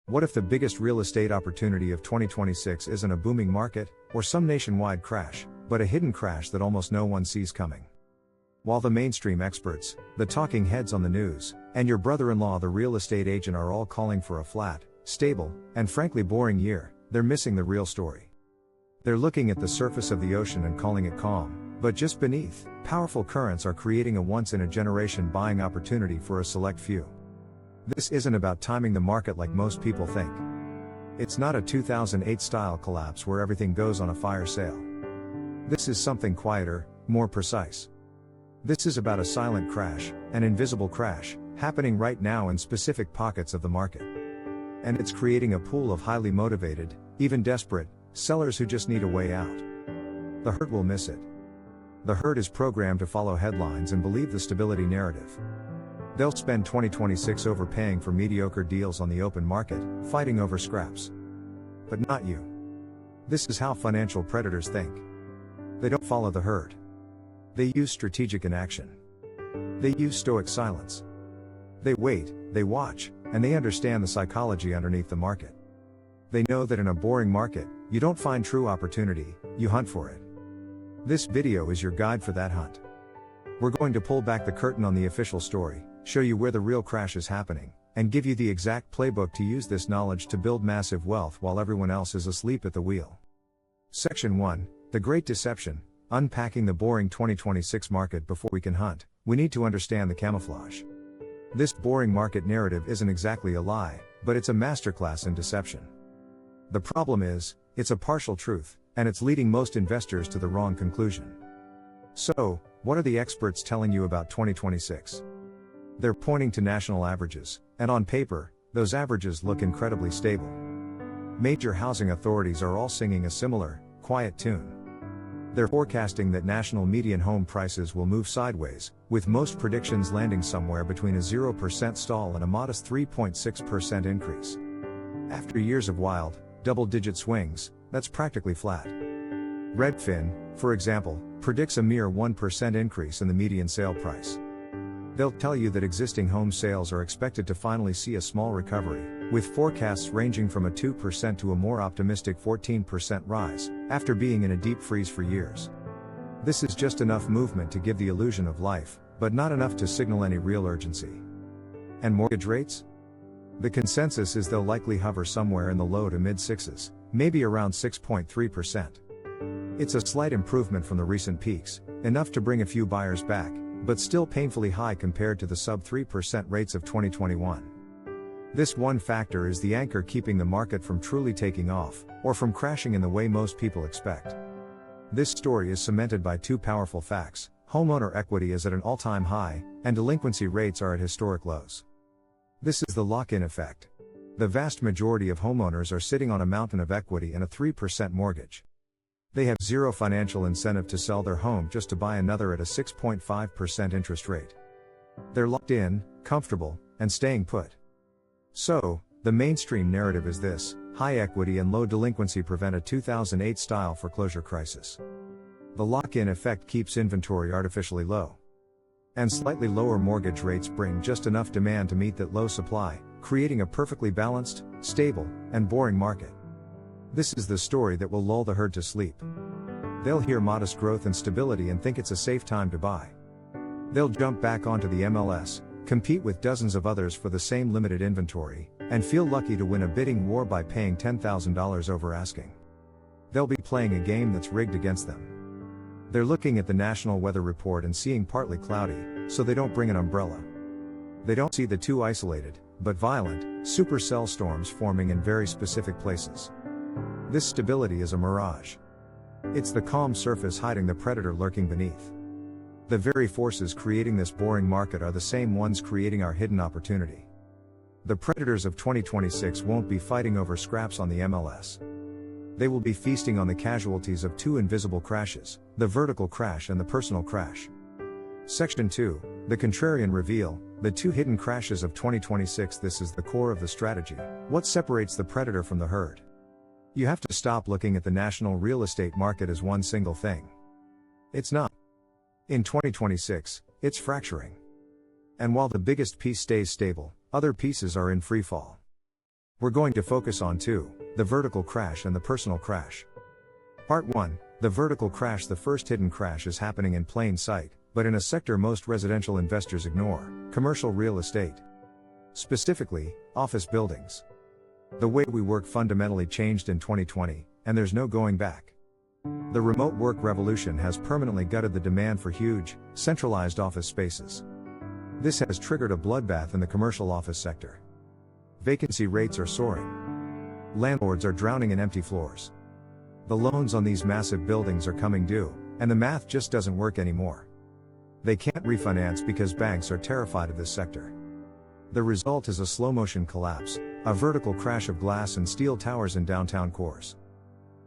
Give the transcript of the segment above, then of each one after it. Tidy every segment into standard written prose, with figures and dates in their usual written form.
What if the biggest real estate opportunity of 2026 isn't a booming market, or some nationwide crash, but a hidden crash that almost no one sees coming? While the mainstream experts, the talking heads on the news, and your brother-in-law the real estate agent are all calling for a flat, stable, and frankly boring year, they're missing the real story. They're looking at the surface of the ocean and calling it calm, but just beneath, powerful currents are creating a once-in-a-generation buying opportunity for a select few. This isn't about timing the market like most people think. It's not a 2008 style collapse where everything goes on a fire sale. This is something quieter, more precise. This is about a silent crash, an invisible crash, happening right now in specific pockets of the market. And it's creating a pool of highly motivated, even desperate, sellers who just need a way out. The herd will miss it. The herd is programmed to follow headlines and believe the stability narrative. They'll spend 2026 overpaying for mediocre deals on the open market, fighting over scraps. But not you. This is how financial predators think. They don't follow the herd. They use strategic inaction. They use stoic silence. They wait, they watch, and they understand the psychology underneath the market. They know that in a boring market, you don't find true opportunity, you hunt for it. This video is your guide for that hunt. We're going to pull back the curtain on the official story, show you where the real crash is happening, and give you the exact playbook to use this knowledge to build massive wealth while everyone else is asleep at the wheel. Section 1, The Great Deception. Unpacking the boring 2026 market. Before we can hunt, we need to understand the camouflage. This boring market narrative isn't exactly a lie, but it's a masterclass in deception. The problem is, it's a partial truth, and it's leading most investors to the wrong conclusion. So, what are the experts telling you about 2026? They're pointing to national averages, and on paper, those averages look incredibly stable. Major housing authorities are all singing a similar, quiet tune. They're forecasting that national median home prices will move sideways, with most predictions landing somewhere between a 0% stall and a modest 3.6% increase. After years of wild, double-digit swings, that's practically flat. Redfin, for example, predicts a mere 1% increase in the median sale price. They'll tell you that existing home sales are expected to finally see a small recovery, with forecasts ranging from a 2% to a more optimistic 14% rise, after being in a deep freeze for years. This is just enough movement to give the illusion of life, but not enough to signal any real urgency. And mortgage rates? The consensus is they'll likely hover somewhere in the low to mid-sixes, maybe around 6.3%. It's a slight improvement from the recent peaks, enough to bring a few buyers back, but still painfully high compared to the sub-3% rates of 2021. This one factor is the anchor keeping the market from truly taking off, or from crashing in the way most people expect. This story is cemented by two powerful facts: homeowner equity is at an all-time high, and delinquency rates are at historic lows. This is the lock-in effect. The vast majority of homeowners are sitting on a mountain of equity and a 3% mortgage. They have zero financial incentive to sell their home just to buy another at a 6.5% interest rate. They're locked in, comfortable, and staying put. So, the mainstream narrative is this: high equity and low delinquency prevent a 2008 style foreclosure crisis. The lock-in effect keeps inventory artificially low. And slightly lower mortgage rates bring just enough demand to meet that low supply, creating a perfectly balanced, stable, and boring market. This is the story that will lull the herd to sleep. They'll hear modest growth and stability and think it's a safe time to buy. They'll jump back onto the MLS, compete with dozens of others for the same limited inventory, and feel lucky to win a bidding war by paying $10,000 over asking. They'll be playing a game that's rigged against them. They're looking at the national weather report and seeing partly cloudy, so they don't bring an umbrella. They don't see the two isolated, but violent, supercell storms forming in very specific places. This stability is a mirage. It's the calm surface hiding the predator lurking beneath. The very forces creating this boring market are the same ones creating our hidden opportunity. The predators of 2026 won't be fighting over scraps on the MLS. They will be feasting on the casualties of two invisible crashes: the vertical crash and the personal crash. Section 2, The Contrarian Reveal, the two hidden crashes of 2026. This is the core of the strategy. What separates the predator from the herd? You have to stop looking at the national real estate market as one single thing. It's not. In 2026, it's fracturing. And while the biggest piece stays stable, other pieces are in free fall. We're going to focus on two: the vertical crash and the personal crash. Part 1, the vertical crash. The first hidden crash is happening in plain sight, but in a sector most residential investors ignore: commercial real estate. Specifically, office buildings. The way we work fundamentally changed in 2020, and there's no going back. The remote work revolution has permanently gutted the demand for huge, centralized office spaces. This has triggered a bloodbath in the commercial office sector. Vacancy rates are soaring. Landlords are drowning in empty floors. The loans on these massive buildings are coming due, and the math just doesn't work anymore. They can't refinance because banks are terrified of this sector. The result is a slow-motion collapse, a vertical crash of glass and steel towers in downtown cores.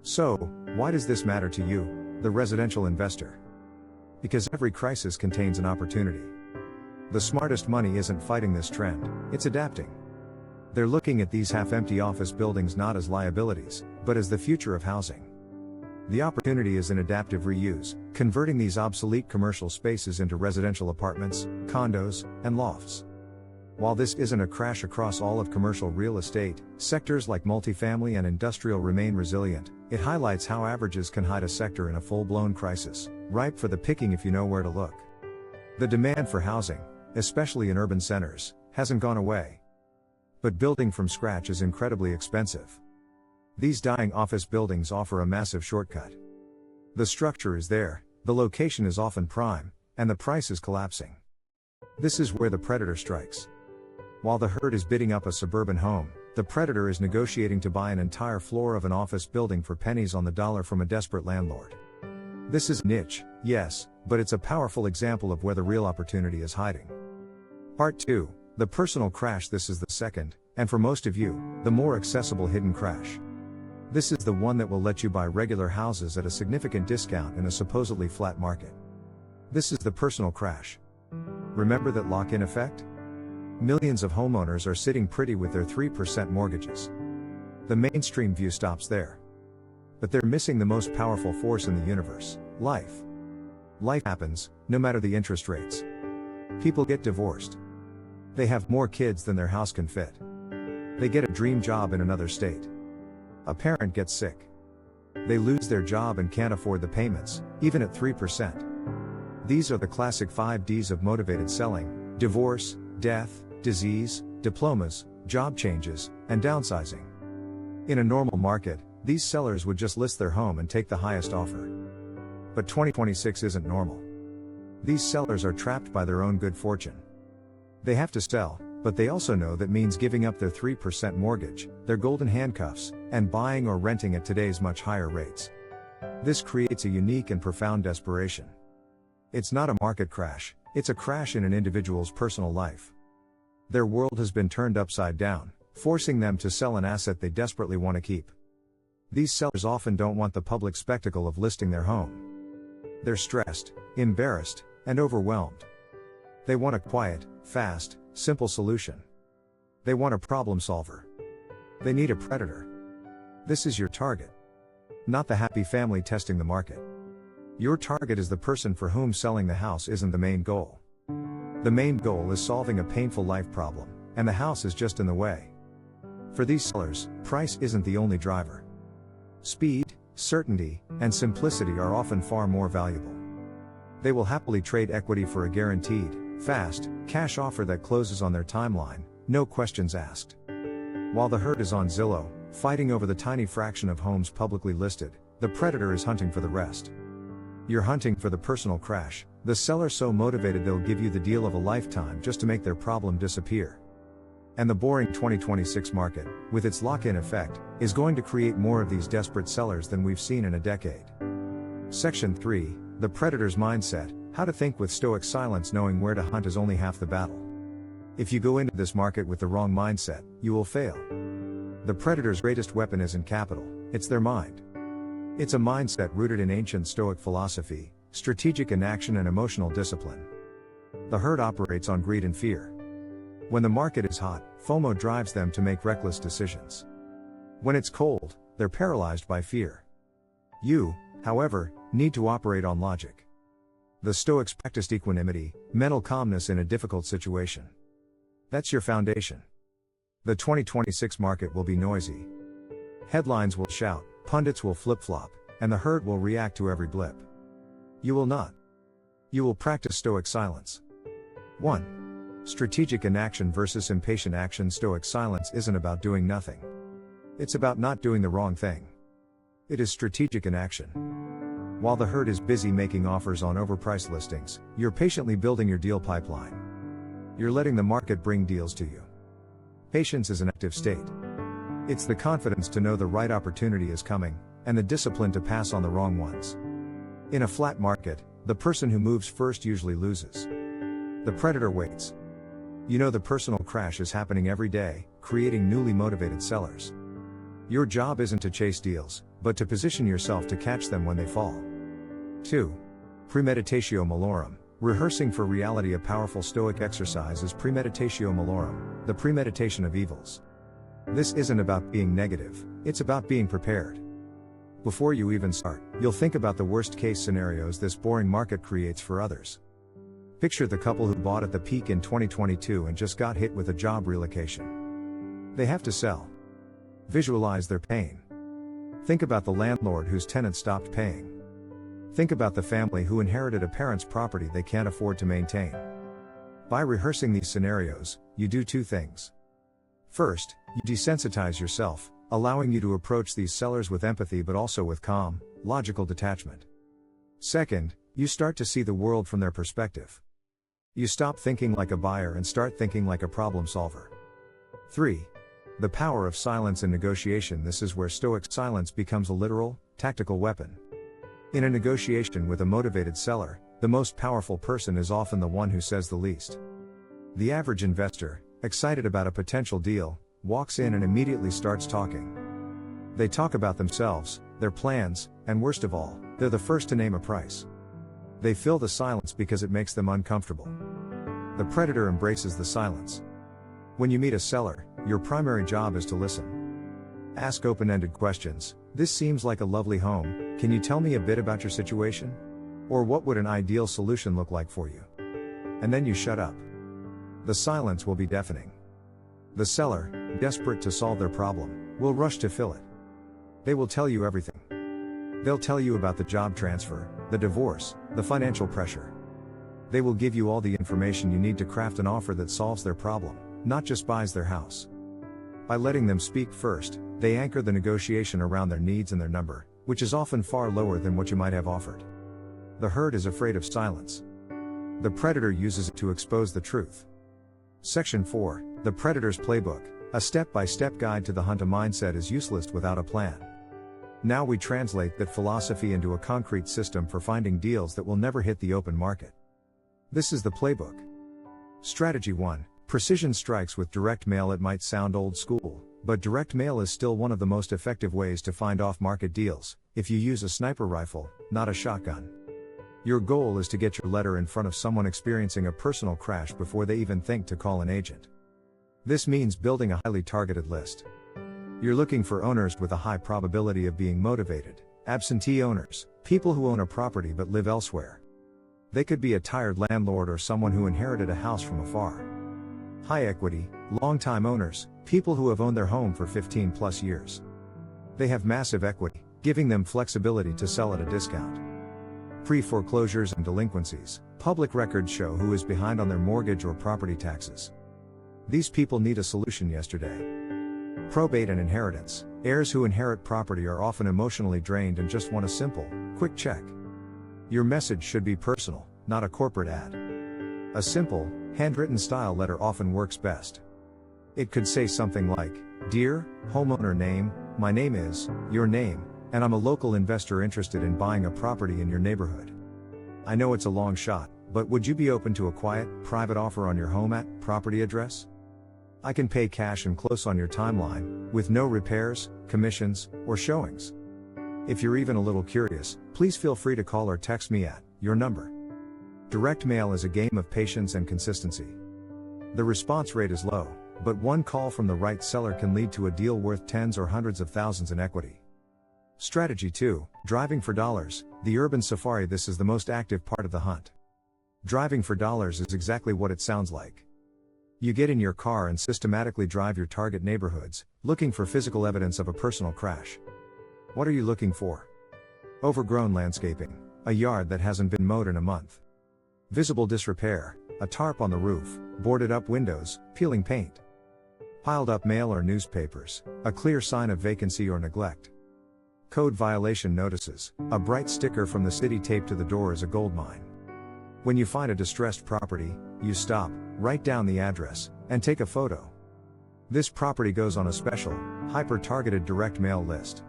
So, why does this matter to you, the residential investor? Because every crisis contains an opportunity. The smartest money isn't fighting this trend, it's adapting. They're looking at these half-empty office buildings not as liabilities, but as the future of housing. The opportunity is in adaptive reuse, converting these obsolete commercial spaces into residential apartments, condos, and lofts. While this isn't a crash across all of commercial real estate, sectors like multifamily and industrial remain resilient. It highlights how averages can hide a sector in a full-blown crisis, ripe for the picking if you know where to look. The demand for housing, especially in urban centers, hasn't gone away. But building from scratch is incredibly expensive. These dying office buildings offer a massive shortcut. The structure is there, the location is often prime, and the price is collapsing. This is where the predator strikes. While the herd is bidding up a suburban home, the predator is negotiating to buy an entire floor of an office building for pennies on the dollar from a desperate landlord. This is niche, yes, but it's a powerful example of where the real opportunity is hiding. Part 2, the personal crash. This is the second, and for most of you, the more accessible hidden crash. This is the one that will let you buy regular houses at a significant discount in a supposedly flat market. This is the personal crash. Remember that lock-in effect? Millions of homeowners are sitting pretty with their 3% mortgages. The mainstream view stops there. But they're missing the most powerful force in the universe: life. Life happens, no matter the interest rates. People get divorced. They have more kids than their house can fit. They get a dream job in another state. A parent gets sick. They lose their job and can't afford the payments, even at 3%. These are the classic 5 Ds of motivated selling: divorce, death, disease, diplomas, job changes, and downsizing. In a normal market, these sellers would just list their home and take the highest offer. But 2026 isn't normal. These sellers are trapped by their own good fortune. They have to sell, but they also know that means giving up their 3% mortgage, their golden handcuffs, and buying or renting at today's much higher rates. This creates a unique and profound desperation. It's not a market crash, it's a crash in an individual's personal life. Their world has been turned upside down, forcing them to sell an asset they desperately want to keep. These sellers often don't want the public spectacle of listing their home. They're stressed, embarrassed, and overwhelmed. They want a quiet, fast, simple solution. They want a problem solver. They need a predator. This is your target. Not the happy family testing the market. Your target is the person for whom selling the house isn't the main goal. The main goal is solving a painful life problem, and the house is just in the way. For these sellers, price isn't the only driver. Speed, certainty, and simplicity are often far more valuable. They will happily trade equity for a guaranteed, fast, cash offer that closes on their timeline, no questions asked. While the herd is on Zillow, fighting over the tiny fraction of homes publicly listed, the predator is hunting for the rest. You're hunting for the personal crash, the seller so motivated they'll give you the deal of a lifetime just to make their problem disappear. And the boring 2026 market, with its lock-in effect, is going to create more of these desperate sellers than we've seen in a decade. Section 3, the predator's mindset: how to think with Stoic silence. Knowing where to hunt is only half the battle. If you go into this market with the wrong mindset, you will fail. The predator's greatest weapon isn't capital, it's their mind. It's a mindset rooted in ancient Stoic philosophy, strategic inaction, and emotional discipline. The herd operates on greed and fear. When the market is hot, FOMO drives them to make reckless decisions. When it's cold, they're paralyzed by fear. You, however, need to operate on logic. The Stoics practiced equanimity, mental calmness in a difficult situation. That's your foundation. The 2026 market will be noisy. Headlines will shout, pundits will flip-flop, and the herd will react to every blip. You will not. You will practice Stoic silence. 1. Strategic inaction versus impatient action. Stoic silence isn't about doing nothing. It's about not doing the wrong thing. It is strategic inaction. While the herd is busy making offers on overpriced listings, you're patiently building your deal pipeline. You're letting the market bring deals to you. Patience is an active state. It's the confidence to know the right opportunity is coming, and the discipline to pass on the wrong ones. In a flat market, the person who moves first usually loses. The predator waits. You know the personal crash is happening every day, creating newly motivated sellers. Your job isn't to chase deals, but to position yourself to catch them when they fall. 2. Premeditatio Malorum. Rehearsing for reality. A powerful Stoic exercise is Premeditatio Malorum, the premeditation of evils. This isn't about being negative, it's about being prepared. Before you even start, you'll think about the worst-case scenarios this boring market creates for others. Picture the couple who bought at the peak in 2022 and just got hit with a job relocation. They have to sell. Visualize their pain. Think about the landlord whose tenant stopped paying. Think about the family who inherited a parent's property they can't afford to maintain. By rehearsing these scenarios, you do two things. First, you desensitize yourself, allowing you to approach these sellers with empathy but also with calm, logical detachment. Second, you start to see the world from their perspective. You stop thinking like a buyer and start thinking like a problem solver. 3. The power of silence in negotiation. This is where Stoic silence becomes a literal, tactical weapon. In a negotiation with a motivated seller, the most powerful person is often the one who says the least. The average investor, excited about a potential deal, walks in and immediately starts talking. They talk about themselves, their plans, and worst of all, they're the first to name a price. They fill the silence because it makes them uncomfortable. The predator embraces the silence. When you meet a seller, your primary job is to listen. Ask open-ended questions. This seems like a lovely home, can you tell me a bit about your situation? Or what would an ideal solution look like for you? And then you shut up. The silence will be deafening. The seller, desperate to solve their problem, will rush to fill it. They will tell you everything. They'll tell you about the job transfer, the divorce, the financial pressure. They will give you all the information you need to craft an offer that solves their problem, not just buys their house. By letting them speak first, they anchor the negotiation around their needs and their number, which is often far lower than what you might have offered. The herd is afraid of silence. The predator uses it to expose the truth. Section 4, The Predator's Playbook, a step-by-step guide to the hunt. A mindset is useless without a plan. Now we translate that philosophy into a concrete system for finding deals that will never hit the open market. This is the playbook. Strategy 1. Precision strikes with direct mail. It might sound old school, but direct mail is still one of the most effective ways to find off-market deals, if you use a sniper rifle, not a shotgun. Your goal is to get your letter in front of someone experiencing a personal crash before they even think to call an agent. This means building a highly targeted list. You're looking for owners with a high probability of being motivated, absentee owners, people who own a property but live elsewhere. They could be a tired landlord or someone who inherited a house from afar. High equity, long-time owners, people who have owned their home for 15 plus years. They have massive equity, giving them flexibility to sell at a discount. Pre-foreclosures and delinquencies, public records show who is behind on their mortgage or property taxes. These people need a solution yesterday. Probate and inheritance, heirs who inherit property are often emotionally drained and just want a simple, quick check. Your message should be personal, not a corporate ad. A simple, handwritten style letter often works best. It could say something like, "Dear homeowner name, my name is, your name, and I'm a local investor interested in buying a property in your neighborhood. I know it's a long shot, but would you be open to a quiet, private offer on your home at property address? I can pay cash and close on your timeline, with no repairs, commissions, or showings. If you're even a little curious, please feel free to call or text me at your number." Direct mail is a game of patience and consistency. The response rate is low, but one call from the right seller can lead to a deal worth tens or hundreds of thousands in equity. Strategy 2, Driving for dollars, the urban safari. This is the most active part of the hunt. Driving for dollars is exactly what it sounds like. You get in your car and systematically drive your target neighborhoods, looking for physical evidence of a personal crash. What are you looking for? Overgrown landscaping, a yard that hasn't been mowed in a month. Visible disrepair, a tarp on the roof, boarded up windows, peeling paint. Piled up mail or newspapers, a clear sign of vacancy or neglect. Code violation notices, a bright sticker from the city taped to the door is a goldmine. When you find a distressed property, you stop, write down the address, and take a photo. This property goes on a special, hyper-targeted direct mail list.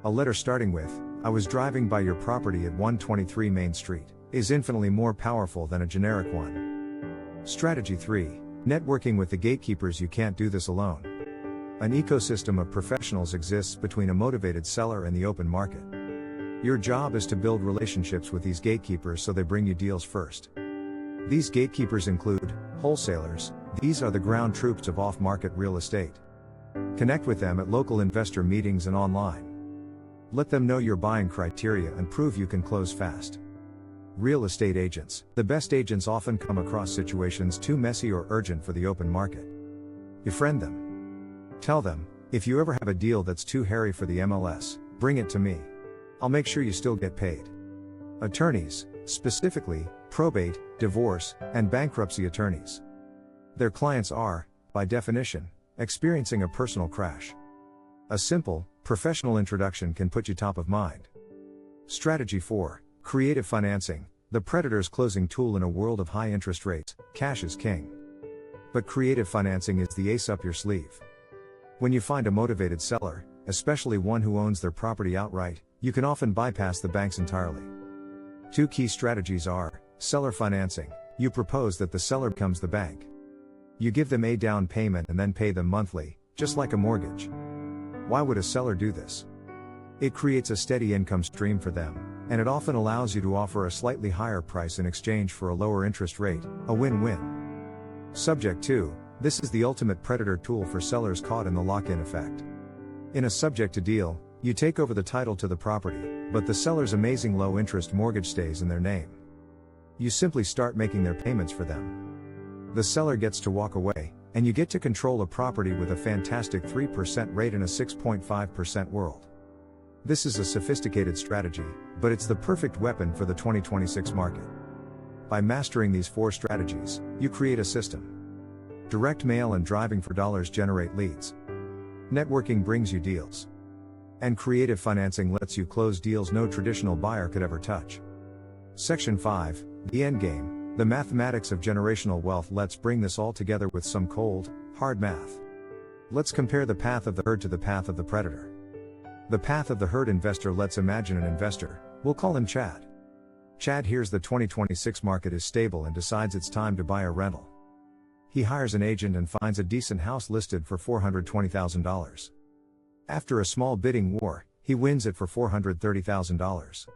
A letter starting with, "I was driving by your property at 123 Main Street," is infinitely more powerful than a generic one. Strategy 3. Networking with the gatekeepers. You can't do this alone. An ecosystem of professionals exists between a motivated seller and the open market. Your job is to build relationships with these gatekeepers so they bring you deals first. These gatekeepers include wholesalers. These are the ground troops of off-market real estate. Connect with them at local investor meetings and online. Let them know your buying criteria and prove you can close fast. Real estate agents. The best agents often come across situations too messy or urgent for the open market. Befriend them. Tell them, if you ever have a deal that's too hairy for the MLS, bring it to me. I'll make sure you still get paid. Attorneys, specifically, probate, divorce, and bankruptcy attorneys. Their clients are, by definition, experiencing a personal crash. A simple, professional introduction can put you top of mind. Strategy 4. Creative financing. The predator's closing tool in a world of high interest rates. Cash is king. But creative financing is the ace up your sleeve. When you find a motivated seller, especially one who owns their property outright, you can often bypass the banks entirely. 2 key strategies are, seller financing. You propose that the seller becomes the bank. You give them a down payment and then pay them monthly, just like a mortgage. Why would a seller do this? It creates a steady income stream for them, and it often allows you to offer a slightly higher price in exchange for a lower interest rate, a win-win. Subject to. This is the ultimate predator tool for sellers caught in the lock-in effect. In a subject to deal, you take over the title to the property, but the seller's amazing low-interest mortgage stays in their name. You simply start making their payments for them. The seller gets to walk away, and you get to control a property with a fantastic 3% rate in a 6.5% world. This is a sophisticated strategy, but it's the perfect weapon for the 2026 market. By mastering these 4 strategies, you create a system. Direct mail and driving for dollars generate leads. Networking brings you deals. And creative financing lets you close deals no traditional buyer could ever touch. Section 5, the endgame, the mathematics of generational wealth. Let's bring this all together with some cold, hard math. Let's compare the path of the herd to the path of the predator. The path of the herd investor. Let's imagine an investor, we'll call him Chad. Chad hears the 2026 market is stable and decides it's time to buy a rental. He hires an agent and finds a decent house listed for $420,000. After a small bidding war, he wins it for $430,000.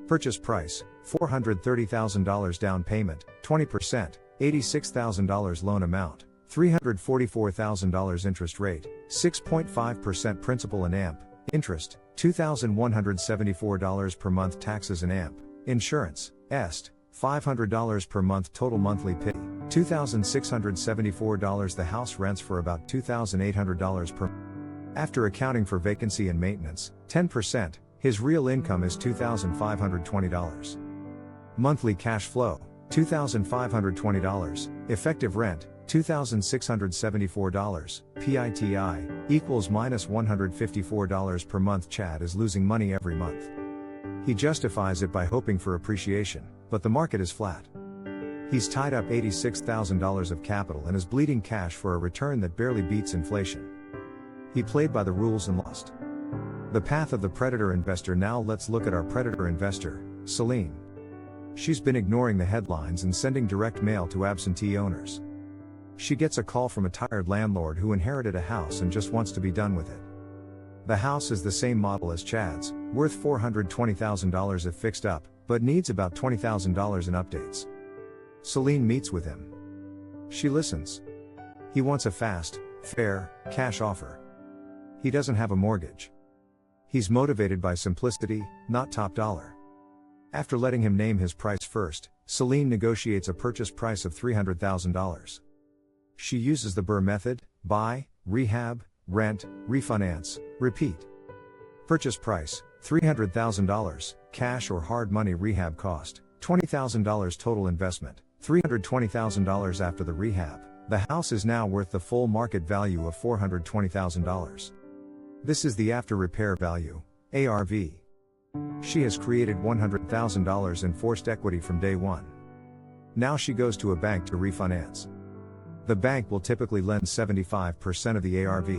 Purchase price, $430,000 down payment, 20%, $86,000 loan amount, $344,000 interest rate, 6.5% principal and AMP, interest, $2,174 per month taxes and AMP, insurance, est, $500 per month total monthly pay, $2,674. The house rents for about $2,800 per month. After accounting for vacancy and maintenance, 10%, his real income is $2,520. Monthly cash flow, $2,520, effective rent, $2,674, PITI, equals minus $154 per month. Chad is losing money every month. He justifies it by hoping for appreciation, but the market is flat. He's tied up $86,000 of capital and is bleeding cash for a return that barely beats inflation. He played by the rules and lost. The path of the predator investor. Now let's look at our predator investor, Selene. She's been ignoring the headlines and sending direct mail to absentee owners. She gets a call from a tired landlord who inherited a house and just wants to be done with it. The house is the same model as Chad's, worth $420,000 if fixed up, but needs about $20,000 in updates. Selene meets with him. She listens. He wants a fast, fair, cash offer. He doesn't have a mortgage. He's motivated by simplicity, not top dollar. After letting him name his price first, Selene negotiates a purchase price of $300,000. She uses the BRRRR method: buy, rehab, rent, refinance, repeat. Purchase price, $300,000, cash or hard money. Rehab cost, $20,000. Total investment, $320,000. After the rehab, the house is now worth the full market value of $420,000. This is the after repair value, ARV. She has created $100,000 in forced equity from day one. Now she goes to a bank to refinance. The bank will typically lend 75% of the ARV.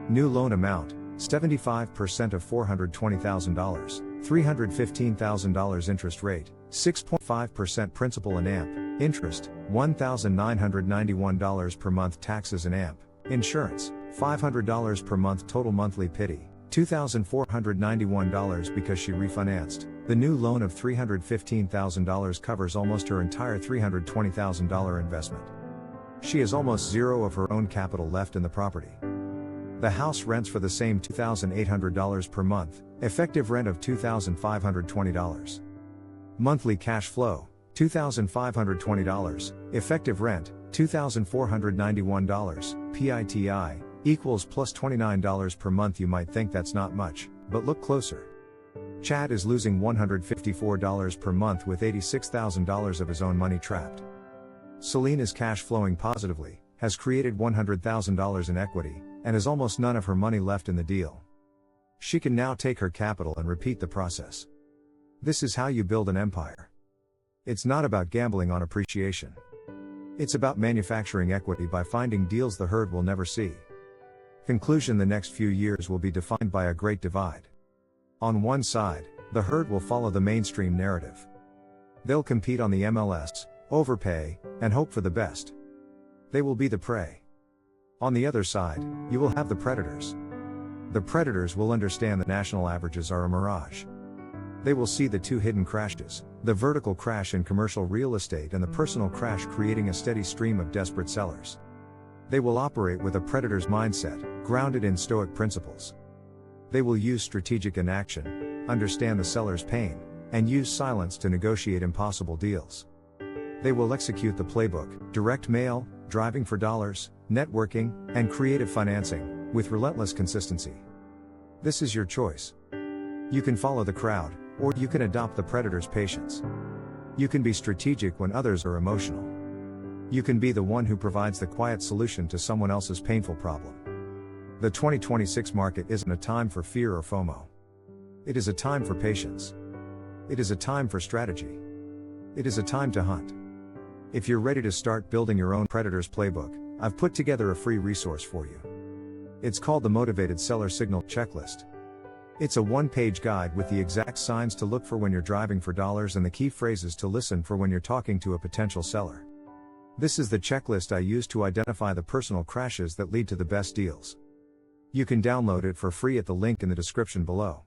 New loan amount, 75% of $420,000, $315,000. Interest rate, 6.5%. Principal and AMP, interest, $1,991 per month. Taxes and AMP, insurance, $500 per month. Total monthly pity, $2,491. Because she refinanced, the new loan of $315,000 covers almost her entire $320,000 investment. She has almost zero of her own capital left in the property. The house rents for the same $2,800 per month, effective rent of $2,520. Monthly cash flow, $2,520, effective rent, $2,491, PITI, equals plus $29 per month. You might think that's not much, but look closer. Chad is losing $154 per month with $86,000 of his own money trapped. Selene is cash flowing positively, has created $100,000 in equity, and has almost none of her money left in the deal. She can now take her capital and repeat the process. This is how you build an empire. It's not about gambling on appreciation. It's about manufacturing equity by finding deals the herd will never see. Conclusion: the next few years will be defined by a great divide. On one side, the herd will follow the mainstream narrative. They'll compete on the MLS, overpay, and hope for the best. They will be the prey. On the other side, you will have the predators. The predators will understand that national averages are a mirage. They will see the two hidden crashes, the vertical crash in commercial real estate and the personal crash, creating a steady stream of desperate sellers. They will operate with a predator's mindset, grounded in Stoic principles. They will use strategic inaction, understand the seller's pain, and use silence to negotiate impossible deals. They will execute the playbook: direct mail, driving for dollars, networking, and creative financing, with relentless consistency. This is your choice. You can follow the crowd, or you can adopt the predator's patience. You can be strategic when others are emotional. You can be the one who provides the quiet solution to someone else's painful problem. The 2026 market isn't a time for fear or FOMO. It is a time for patience. It is a time for strategy. It is a time to hunt. If you're ready to start building your own Predator's Playbook, I've put together a free resource for you. It's called the Motivated Seller Signal Checklist. It's a one-page guide with the exact signs to look for when you're driving for dollars and the key phrases to listen for when you're talking to a potential seller. This is the checklist I use to identify the personal crashes that lead to the best deals. You can download it for free at the link in the description below.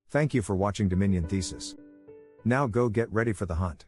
Thank you for watching Dominion Thesis. Now go get ready for the hunt.